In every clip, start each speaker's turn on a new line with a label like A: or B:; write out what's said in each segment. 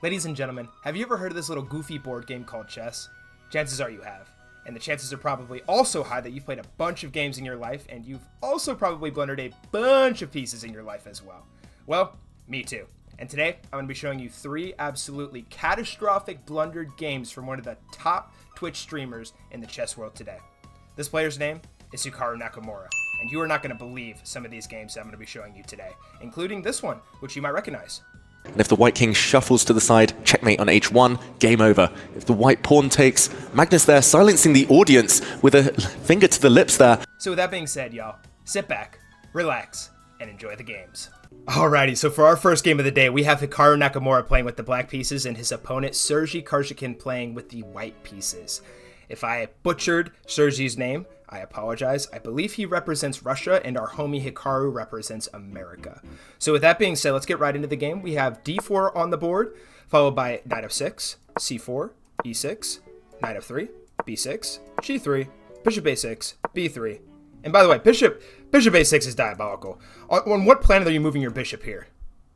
A: Ladies and gentlemen, have you ever heard of this little goofy board game called chess? Chances are you have. And the chances are probably also high that you've played a bunch of games in your life, and you've also probably blundered a bunch of pieces in your life as well. Well, me too. And today, I'm going to be showing you 3 absolutely catastrophic blundered games from one of the top Twitch streamers in the chess world today. This player's name is Hikaru Nakamura, and you are not going to believe some of these games that I'm going to be showing you today, including this one, which you might recognize.
B: And if the white king shuffles to the side, checkmate on h1, game over. If the white pawn takes, Magnus there silencing the audience with a finger to the lips there.
A: So with that being said, y'all, sit back, relax, and enjoy the games. Alrighty, so for our first game of the day, we have Hikaru Nakamura playing with the black pieces and his opponent Sergei Karjakin playing with the white pieces. If I butchered Sergei's name, I apologize. I believe he represents Russia and our homie Hikaru represents America. So with that being said, let's get right into the game. We have d4 on the board, followed by knight of 6, c4, e6, knight of 3, b6, g3, bishop a6, b3. And by the way, bishop a6 is diabolical. On what planet are you moving your bishop here?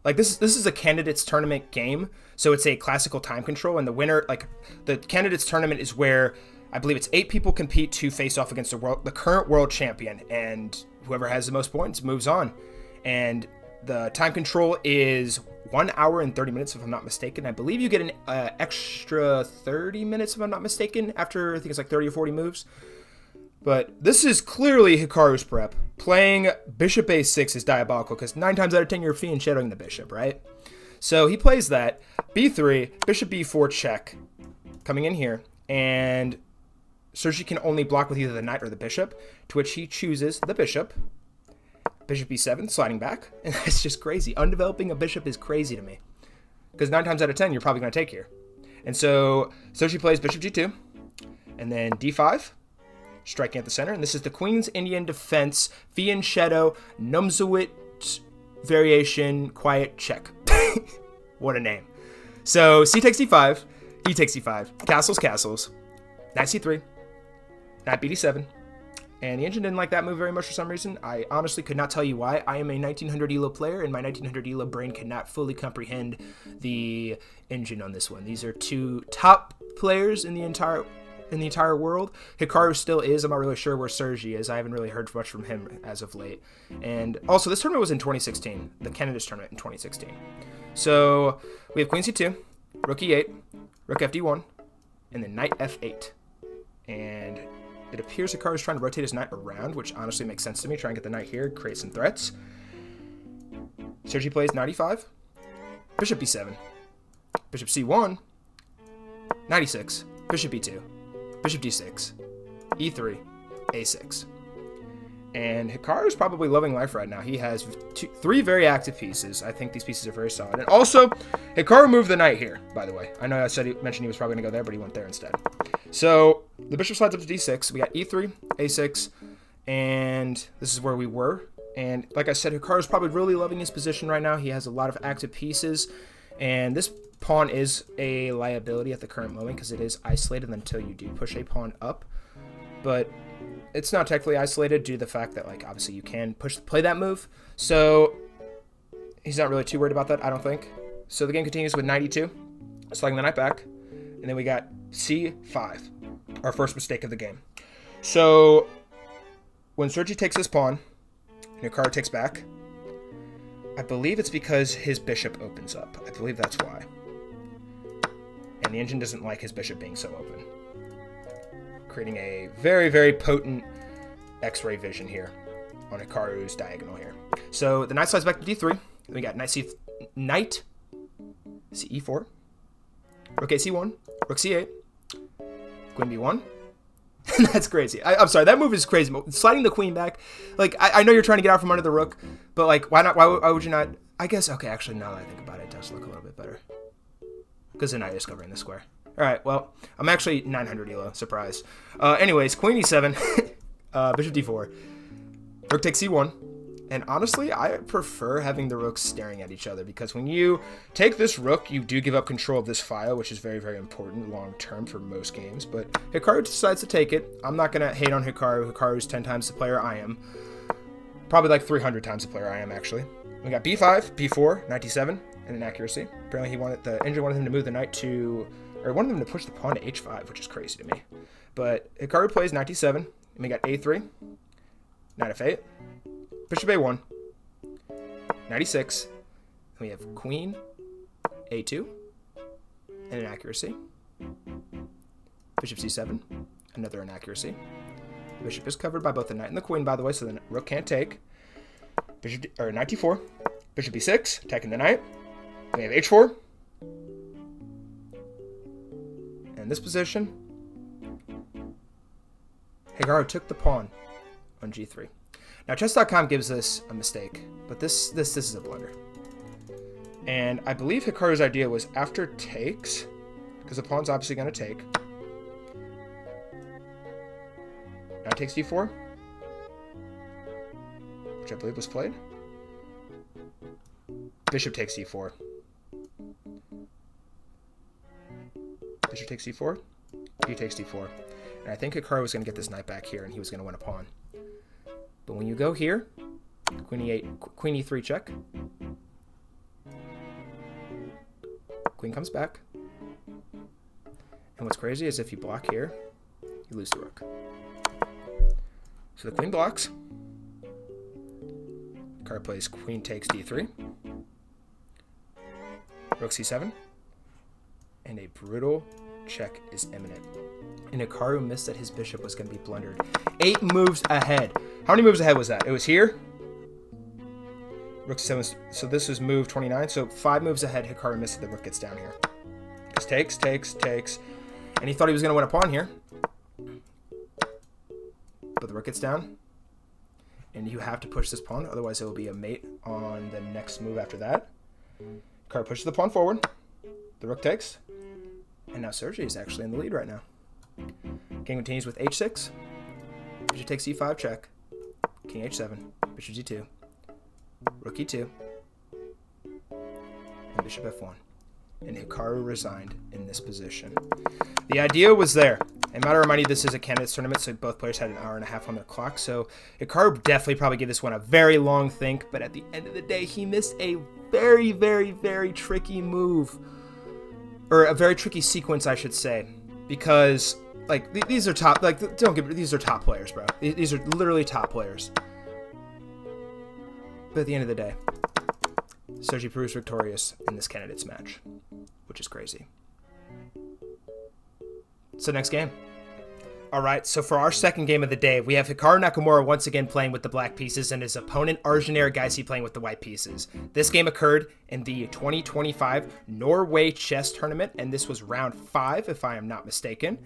A: Like this is a candidates tournament game, so it's a classical time control, and the winner, like the candidates tournament is where I believe it's 8 people compete to face off against the current world champion, and whoever has the most points moves on. And the time control is 1 hour and 30 minutes, if I'm not mistaken. I believe you get an extra 30 minutes, if I'm not mistaken, after I think it's like 30 or 40 moves. But this is clearly Hikaru's prep. Playing bishop a6 is diabolical, because 9 times out of 10 you're fiend shadowing the bishop, right? So he plays that. b3, bishop b4 check, coming in here, and Sergei can only block with either the knight or the bishop, to which he chooses the bishop. Bishop b7, sliding back. And that's just crazy. Undeveloping a bishop is crazy to me, because 9 times out of 10, you're probably going to take here. And so Sergei plays bishop g2, and then d5, striking at the center. And this is the Queen's Indian Defense, Fiend Shadow, Numzuit variation, quiet check. What a name. So c takes d5, e takes d5, castles, knight c3, knight bd7, and the engine didn't like that move very much for some reason. I honestly could not tell you why. I am a 1900 ELO player, and my 1900 ELO brain cannot fully comprehend the engine on this one. These are 2 top players in the entire world. Hikaru still is. I'm not really sure where Sergei is. I haven't really heard much from him as of late. And also, this tournament was in 2016, the candidates tournament in 2016. So we have queen c2, rook e8, rook fd1, and then knight f8. And it appears Hikaru's trying to rotate his knight around, which honestly makes sense to me. Try and get the knight here, create some threats. Sergei plays knight e5, bishop b7, bishop c1, knight e6, bishop b2, bishop d6, e3, a6. And Hikaru's probably loving life right now. He has 3 very active pieces. I think these pieces are very solid. And also, Hikaru moved the knight here, by the way. I know mentioned he was probably going to go there, but he went there instead. So the bishop slides up to d6. We got e3, a6, and this is where we were. And like I said, Hikaru's probably really loving his position right now. He has a lot of active pieces, and this pawn is a liability at the current moment because it is isolated until you do push a pawn up. But it's not technically isolated due to the fact that, like, obviously you can play that move. So he's not really too worried about that, I don't think. So the game continues with knight e2, sliding the knight back, and then we got c5, our first mistake of the game. So when Sergei takes his pawn, and Hikaru takes back, I believe it's because his bishop opens up. I believe that's why. And the engine doesn't like his bishop being so open, creating a very, very potent X-ray vision here on Hikaru's diagonal here. So the knight slides back to d3. Then we got knight ce4, rook a1, rook c8, queen b1. That's crazy. I'm sorry, that move is crazy. Sliding the queen back, like I know you're trying to get out from under the rook, but like why not? Why would you not? I guess okay. Actually, now that I think about it, it does look a little bit better because then I discovering the square. All right, well, I'm actually 900 ELO. Surprise. Anyways, queen e7, bishop d4, rook takes c1. And honestly, I prefer having the rooks staring at each other because when you take this rook, you do give up control of this file, which is very, very important long-term for most games. But Hikaru decides to take it. I'm not going to hate on Hikaru. Hikaru's 10 times the player I am. Probably like 300 times the player I am, actually. We got b5, b4, knight d7, and inaccuracy. Apparently the engine wanted him to move the knight to, or wanted him to push the pawn to h5, which is crazy to me. But Hikaru plays knight d7, and we got a3, knight f8, bishop a1, knight e6, and we have queen a2, and inaccuracy. Bishop c7, another inaccuracy. The bishop is covered by both the knight and the queen, by the way, so the rook can't take. Knight d4, bishop b6, attacking the knight. We have h4. And in this position, Hikaru took the pawn on g3. Now, chess.com gives this a mistake, but this is a blunder. And I believe Hikaru's idea was after takes, because the pawn's obviously going to take. Now takes d4, which I believe was played. Bishop takes d4. Bishop takes d4. He takes d4. And I think Hikaru was going to get this knight back here, and he was going to win a pawn. But when you go here, queen e8, queen e3 check. Queen comes back. And what's crazy is if you block here, you lose the rook. So the queen blocks. Hikaru plays queen takes d3. Rook c7. And a brutal check is imminent. And Hikaru missed that his bishop was going to be blundered. 8 moves ahead. How many moves ahead was that? It was here. Rook c7. So this was move 29. So 5 moves ahead. Hikaru missed that the rook gets down here. Just takes. And he thought he was going to win a pawn here. But the rook gets down. And you have to push this pawn. Otherwise, it will be a mate on the next move after that. Hikaru pushes the pawn forward. The rook takes. And now Sergey is actually in the lead right now. Game continues with h6. Bishop takes e5 check. King h7. Bishop g2. Rook e2. And bishop f1. And Hikaru resigned in this position. The idea was there. And matter of remind you, this is a candidates tournament, so both players had an hour and a half on their clock. So Hikaru definitely probably gave this one a very long think, but at the end of the day, he missed a very, very, very tricky move. Or a very tricky sequence, I should say. Because, like, these are top, like, don't get me, these are top players, bro. These are literally top players. But at the end of the day, Sergey proves victorious in this candidates match, which is crazy. So next game. All right, so for our second game of the day, we have Hikaru Nakamura once again playing with the black pieces and his opponent Arjun Erigaisi playing with the white pieces. This game occurred in the 2025 Norway Chess Tournament, and this was round 5, if I am not mistaken.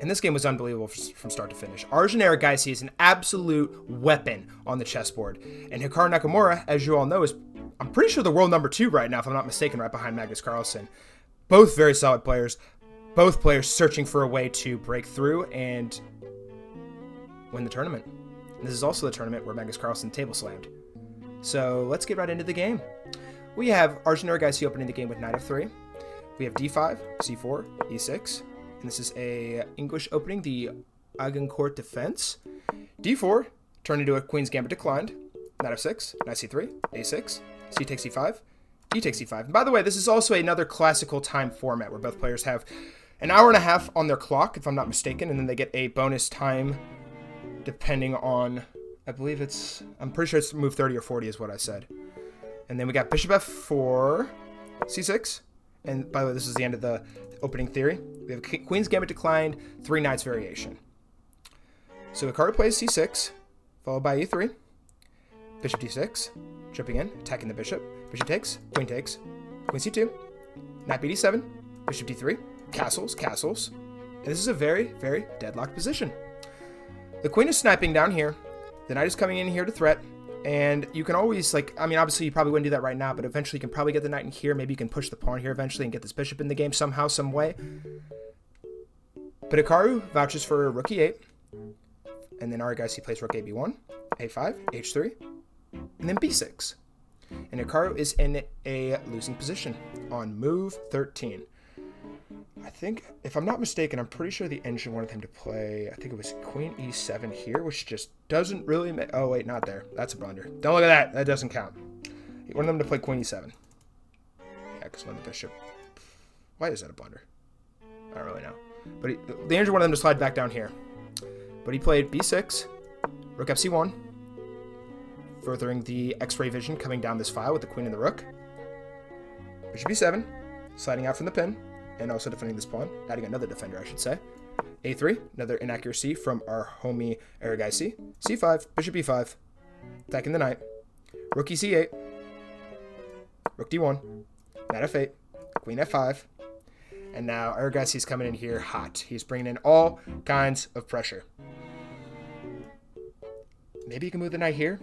A: And this game was unbelievable from start to finish. Arjun Erigaisi is an absolute weapon on the chessboard. And Hikaru Nakamura, as you all know, is, I'm pretty sure, the world number 2 right now, if I'm not mistaken, right behind Magnus Carlsen. Both very solid players. Both players searching for a way to break through and win the tournament. And this is also the tournament where Magnus Carlsen table slammed. So let's get right into the game. We have Arjun Erigaisi opening the game with knight f3. We have d5, c4, e6. And this is a English opening, the Agincourt defense. d4, turned into a queen's gambit declined. Knight f6, knight c3, a6, c takes e5, e takes e5. And by the way, this is also another classical time format where both players have an hour and a half on their clock, if I'm not mistaken, and then they get a bonus time depending on, I believe it's, I'm pretty sure it's move 30 or 40 is what I said. And then we got bishop f4, c6, and by the way, this is the end of the opening theory. We have queen's gambit declined, 3 knights variation. So Hikaru plays c6, followed by e3, bishop d6, jumping in, attacking the bishop, bishop takes, queen c2, knight bd7, bishop d3, castles, and this is a very, very deadlocked position. The queen is sniping down here, the knight is coming in here to threat, and you can always, like, I mean, obviously you probably wouldn't do that right now, but eventually you can probably get the knight in here, maybe you can push the pawn here eventually and get this bishop in the game somehow, some way. But Hikaru vouches for rook e8, and then Erigaisi plays rook ab1, a5, h3, and then b6. And Hikaru is in a losing position on move 13. I think, if I'm not mistaken, I'm pretty sure the engine wanted him to play, I think it was queen e7 here, which just doesn't really make, oh wait, not there. That's a blunder. Don't look at that. That doesn't count. He wanted them to play queen e7. check is when the bishop... Why is that a blunder? I don't really know. But the Andrew wanted them to slide back down here. But he played b6, rook fc1, furthering the x-ray vision coming down this file with the queen and the rook. Bishop b7, sliding out from the pin, and also defending this pawn, adding another defender, I should say. a3, another inaccuracy from our homie Aragaisi. c5, bishop b5, attacking the knight. Rook c8, rook d1, knight f8, queen f5, and now Aragaisi's coming in here hot. He's bringing in all kinds of pressure. Maybe you can move the knight here.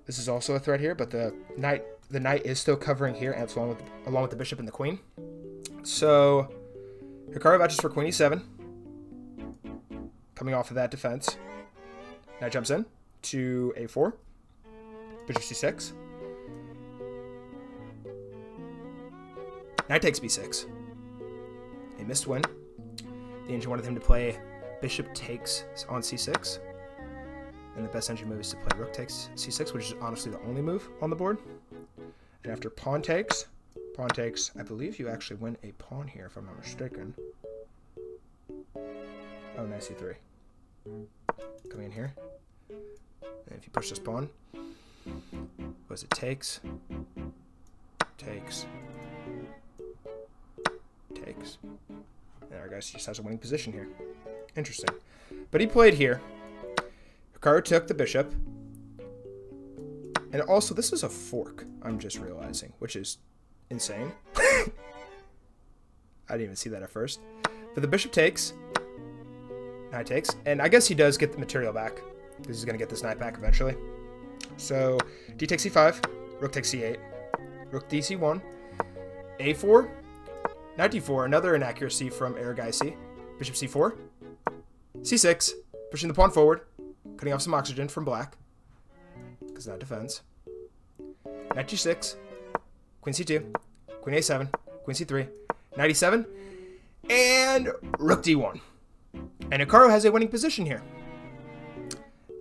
A: This is also a threat here, but the knight is still covering here, and along with the bishop and the queen. So Hikaru vouches for queen e7, coming off of that defense. Knight jumps in to a4, bishop c6. Knight takes b6. A missed win. The engine wanted him to play bishop takes on c6. And the best engine move is to play rook takes c6, which is honestly the only move on the board. And after pawn takes, I believe you actually win a pawn here, if I'm not mistaken. Oh, knight c3. Coming in here. And if you push this pawn, what is it? Takes. And our guy just has a winning position here. Interesting. But he played here. Hikaru took the bishop. And also, this is a fork, I'm just realizing, which is insane. I didn't even see that at first. But the bishop takes. Knight takes. And I guess he does get the material back, because he's going to get this knight back eventually. So, d takes c5, rook takes c8, rook dc1, a4, knight d4, another inaccuracy from Aragaisi, bishop c4, c6, pushing the pawn forward, cutting off some oxygen from black, because that defends. Knight g6, queen c2, queen a7, queen c3, knight e7, and rook d1. And Hikaru has a winning position here.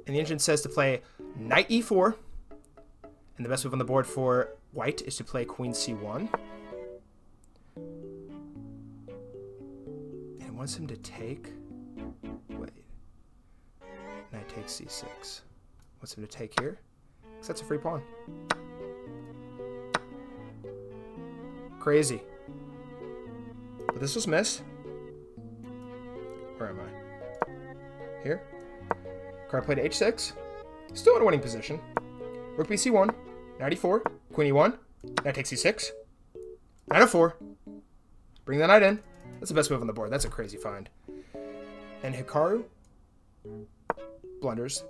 A: And the engine says to play knight e4, and the best move on the board for white is to play queen c1. And it wants him to take... Wait. Knight takes c6. Wants him to take here, because that's a free pawn. Crazy. But this was missed. Where am I? Here. Hikaru played h6. Still in a winning position. Rook bc1. Knight e4. Queen e1. Knight takes c6. Knight f4. Bring the knight in. That's the best move on the board. That's a crazy find. And Hikaru blunders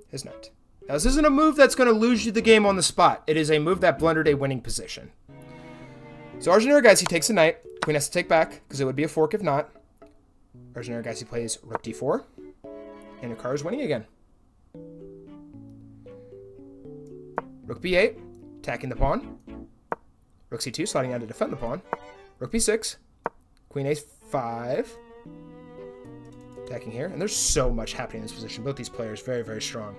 A: his knight. Now, this isn't a move that's going to lose you the game on the spot. It is a move that blundered a winning position. So Arjun Aragaisi takes a knight. Queen has to take back, because it would be a fork if not. Arjun Aragaisi plays rook d4. And Hikaru's winning again. Rook b8, attacking the pawn. Rook c2, sliding down to defend the pawn. Rook b6, queen a5, attacking here. And there's so much happening in this position. Both these players very, very strong.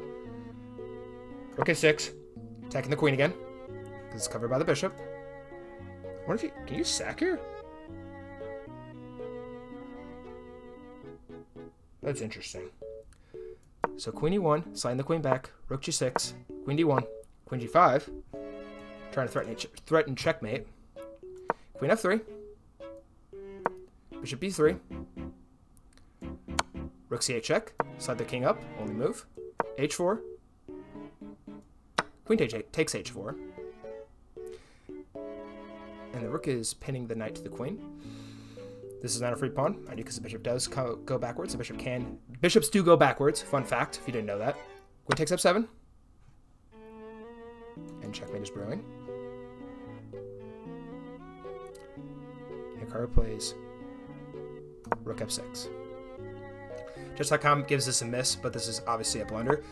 A: Rook a6, attacking the queen again, because it's covered by the bishop. What if you... Can you sack here? That's interesting. So queen e1, sliding the queen back. Rook g6, queen d1, queen g5, trying to threaten checkmate. Queen f3, bishop b3, rook c8 check, slide the king up, only move. h4, queen takes h4, and the rook is pinning the knight to the queen. This is not a free pawn, I do, because the bishop does go backwards. Bishops do go backwards. Fun fact, if you didn't know that. Queen takes f7. And checkmate is brewing. Hikaru plays rook f6. Chess.com gives this a miss, but this is obviously a blunder.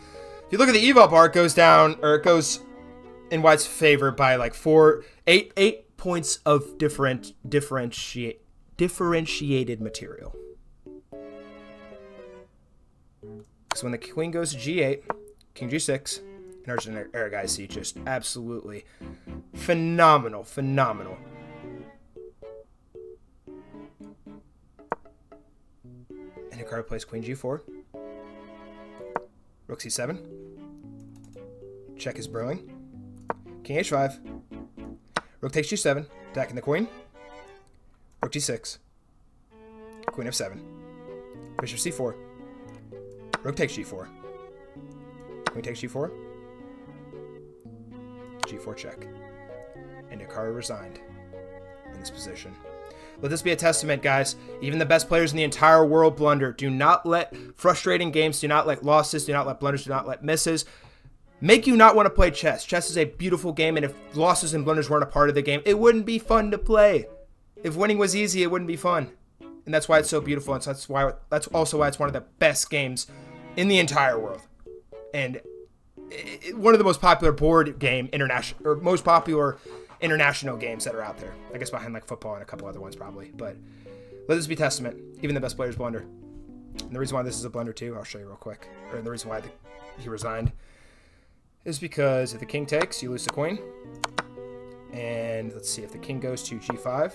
A: If you look at the eval bar, it goes down, or it goes in white's favor by like 8 points of differentiated material. So when the queen goes to g8, king g6, and Arjun Aragaisi just absolutely phenomenal And Hikaru plays queen g4. Rook c7. Check is brewing. King h5. Rook takes g7. Attacking the queen. Rook g6. Queen f7. Bishop c4. Rook takes g4. Queen takes g4. G4 check. And Hikaru resigned in this position. Let this be a testament, guys. Even the best players in the entire world blunder. Do not let frustrating games, do not let losses, do not let blunders, do not let misses make you not want to play chess. Chess is a beautiful game, and if losses and blunders weren't a part of the game, it wouldn't be fun to play. If winning was easy, it wouldn't be fun. And that's why it's so beautiful, and that's also why it's one of the best games in the entire world. And one of the most popular board game international, or most popular international games that are out there. I guess behind like football and a couple other ones probably. But let this be testament. Even the best players blunder. And the reason why this is a blunder too, I'll show you real quick. Or the reason why he resigned is because if the king takes, you lose the queen. And let's see, if the king goes to g5,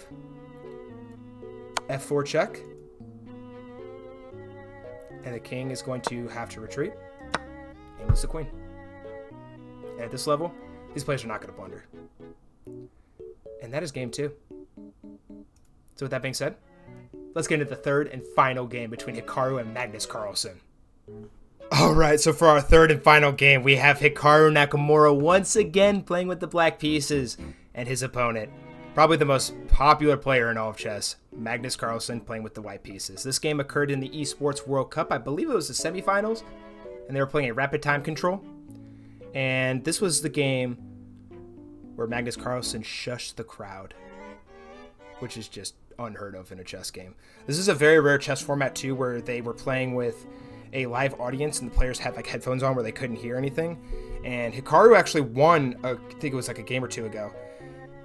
A: f4 check. And the king is going to have to retreat and lose the queen. And at this level, these players are not going to blunder. And that is game 2. So with that being said, let's get into the third and final game between Hikaru and Magnus Carlsen. Alright, so for our third and final game, we have Hikaru Nakamura once again playing with the black pieces, and his opponent, probably the most popular player in all of chess, Magnus Carlsen, playing with the white pieces. This game occurred in the Esports World Cup. I believe it was the semifinals, and they were playing a rapid time control. And this was the game where Magnus Carlsen shushed the crowd, which is just unheard of in a chess game. This is a very rare chess format too, where they were playing with a live audience and the players had like headphones on where they couldn't hear anything. And Hikaru actually won, I think it was like a game or two ago.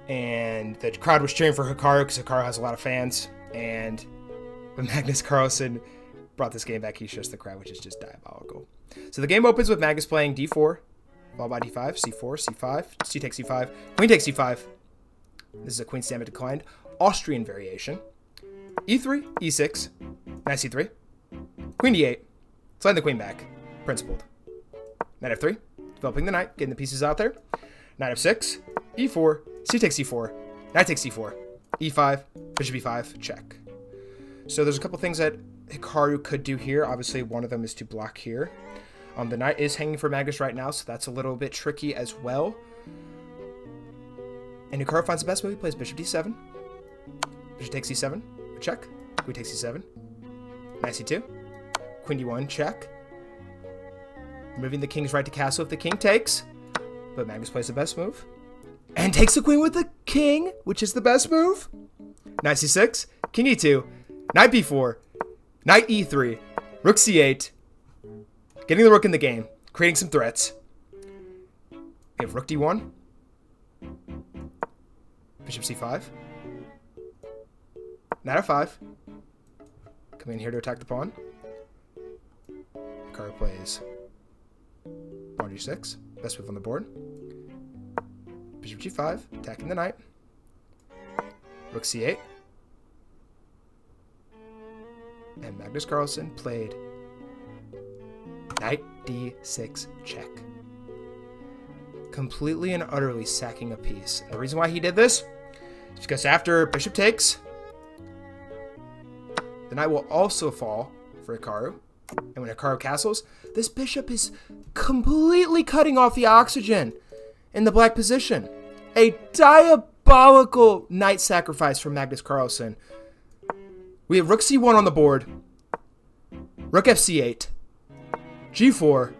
A: And the crowd was cheering for Hikaru because Hikaru has a lot of fans. And when Magnus Carlsen brought this game back, he shushed the crowd, which is just diabolical. So the game opens with Magnus playing d4, followed by d5, c4, c5, c takes c5, queen takes c5. This is a queen stamina declined Austrian variation. e3, e6, knight c3, queen d8, slide the queen back, principled. Knight f3, developing the knight, getting the pieces out there. Knight f6, e4, c takes c4, knight takes c4, e5, bishop e5, check. So there's a couple things that Hikaru could do here. Obviously, one of them is to block here. The knight is hanging for Magnus right now, so that's a little bit tricky as well. And Hikaru finds the best move. He plays bishop d7. Bishop takes c7, check. Queen takes c7. Knight c2. Queen d1, check. Moving the king's right to castle if the king takes. But Magnus plays the best move. And takes the queen with the king, which is the best move. Knight c6, king e2, knight b4, knight e3, rook c8. Getting the rook in the game, creating some threats. We have rook d1, bishop c5, knight f5. Coming in here to attack the pawn. Hikaru plays pawn g6, best move on the board. Bishop g5, attacking the knight. Rook c8. And Magnus Carlsen played knight d6 check. Completely and utterly sacking a piece. And the reason why he did this is because after bishop takes, the knight will also fall for Hikaru. And when Hikaru castles, this bishop is completely cutting off the oxygen in the black position. A diabolical knight sacrifice from Magnus Carlsen. We have rook c1 on the board. Rook fc8. g4.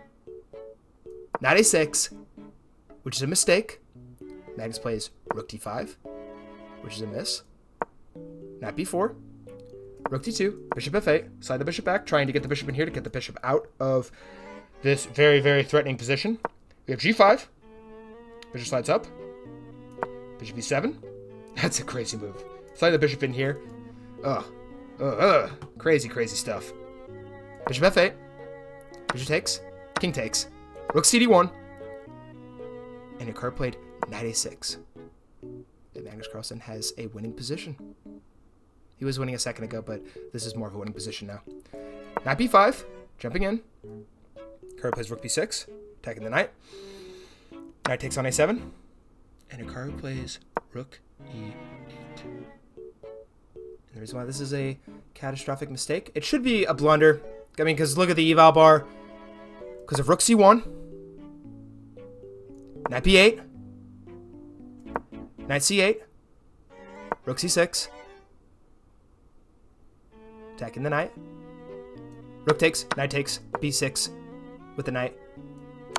A: Knight a6, which is a mistake. Magnus plays rook d5, which is a miss. Knight b4. Rook d2. Bishop f8. Slide the bishop back, trying to get the bishop in here to get the bishop out of this very, very threatening position. We have g5. Bishop slides up. Bishop e7. That's a crazy move. Slide the bishop in here. Crazy, crazy stuff. Bishop f8. Bishop takes. King takes. Rook cd1. And Hikaru played knight a6. And Magnus Carlsen has a winning position. He was winning a second ago, but this is more of a winning position now. Knight b5, jumping in. Hikaru plays rook b6, attacking the knight. Knight takes on a7. And Hikaru plays rook e8. And the reason why this is a catastrophic mistake, it should be a blunder. I mean, because look at the eval bar. Because of rook c1. Knight b8. Knight c8. Rook c6. Attacking the knight. Rook takes, knight takes, b6 with the knight.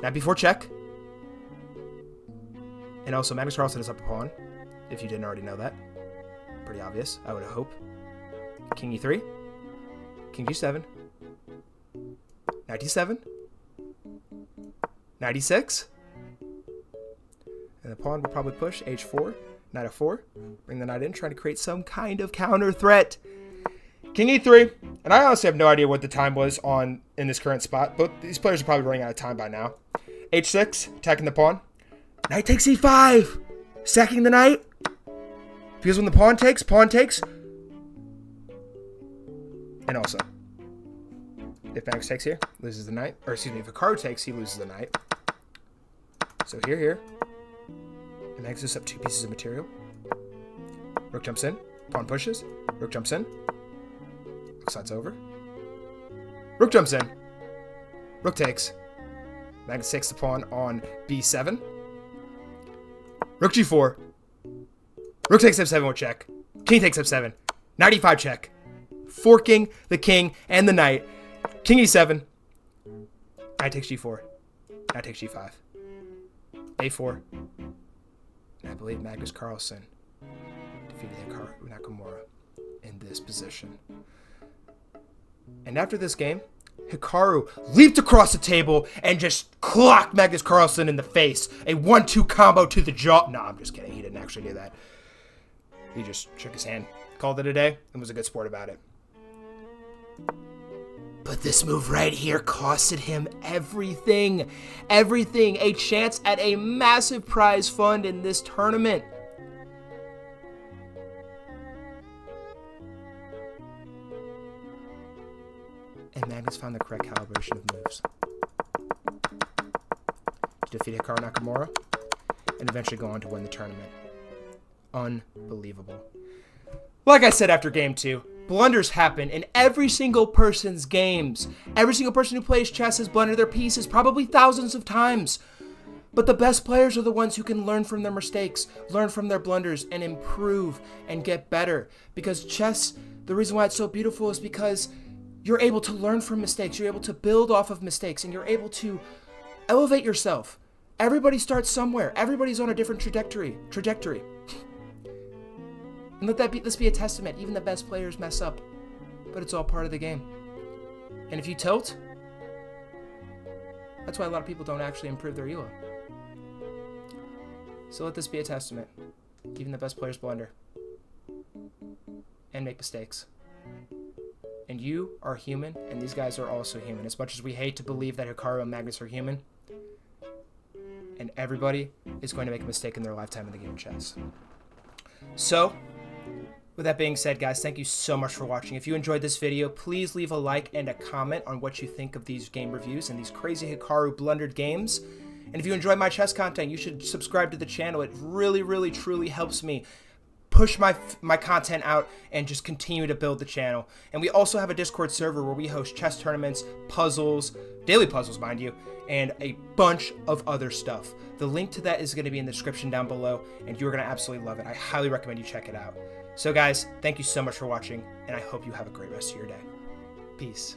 A: Knight b4 check. And also, Magnus Carlsen is up a pawn, if you didn't already know that. Pretty obvious, I would hope. King e3. King g7. Knight d7. Knight e6. And the pawn will probably push h4. Knight f4. Bring the knight in, trying to create some kind of counter threat. King e3. And I honestly have no idea what the time was in this current spot, but these players are probably running out of time by now. h6, attacking the pawn. Knight takes e5, sacking the knight. Because when the pawn takes. And also, if Magnus takes here, loses the knight. Or excuse me, if Hikaru takes, he loses the knight. So here. And Magnus gives up 2 pieces of material. Rook jumps in, pawn pushes, rook jumps in. Rook slides over. Rook jumps in. Rook takes. Magnus takes the pawn on b7. Rook g4. Rook takes f7 with check. King takes f7. Knight e5 check. Forking the king and the knight. King e7. Knight takes g4. Knight takes g5. a4. And I believe Magnus Carlsen defeated Hikaru Nakamura in this position. And after this game, Hikaru leaped across the table and just clocked Magnus Carlsen in the face. A 1-2 combo to the jaw. No, I'm just kidding. He didn't actually do that. He just shook his hand, called it a day, and was a good sport about it. But this move right here costed him everything. Everything. A chance at a massive prize fund in this tournament. And Magnus found the correct calibration of moves to defeat Hikaru Nakamura and eventually go on to win the tournament. Unbelievable. Like I said after game 2, blunders happen in every single person's games. Every single person who plays chess has blundered their pieces probably thousands of times. But the best players are the ones who can learn from their mistakes, learn from their blunders, and improve and get better. Because chess, the reason why it's so beautiful is because you're able to learn from mistakes, you're able to build off of mistakes, and you're able to elevate yourself. Everybody starts somewhere. Everybody's on a different trajectory. And let this be a testament. Even the best players mess up, but it's all part of the game. And if you tilt, that's why a lot of people don't actually improve their elo. So let this be a testament. Even the best players blunder and make mistakes. And you are human, and these guys are also human. As much as we hate to believe that Hikaru and Magnus are human, and everybody is going to make a mistake in their lifetime in the game of chess. So, with that being said, guys, thank you so much for watching. If you enjoyed this video, please leave a like and a comment on what you think of these game reviews and these crazy Hikaru blundered games. And if you enjoy my chess content, you should subscribe to the channel. It really, really, truly helps me push my content out and just continue to build the channel. And we also have a Discord server where we host chess tournaments, puzzles, daily puzzles, mind you, and a bunch of other stuff. The link to that is going to be in the description down below, and you're going to absolutely love it. I highly recommend you check it out. So guys, thank you so much for watching, and I hope you have a great rest of your day. Peace.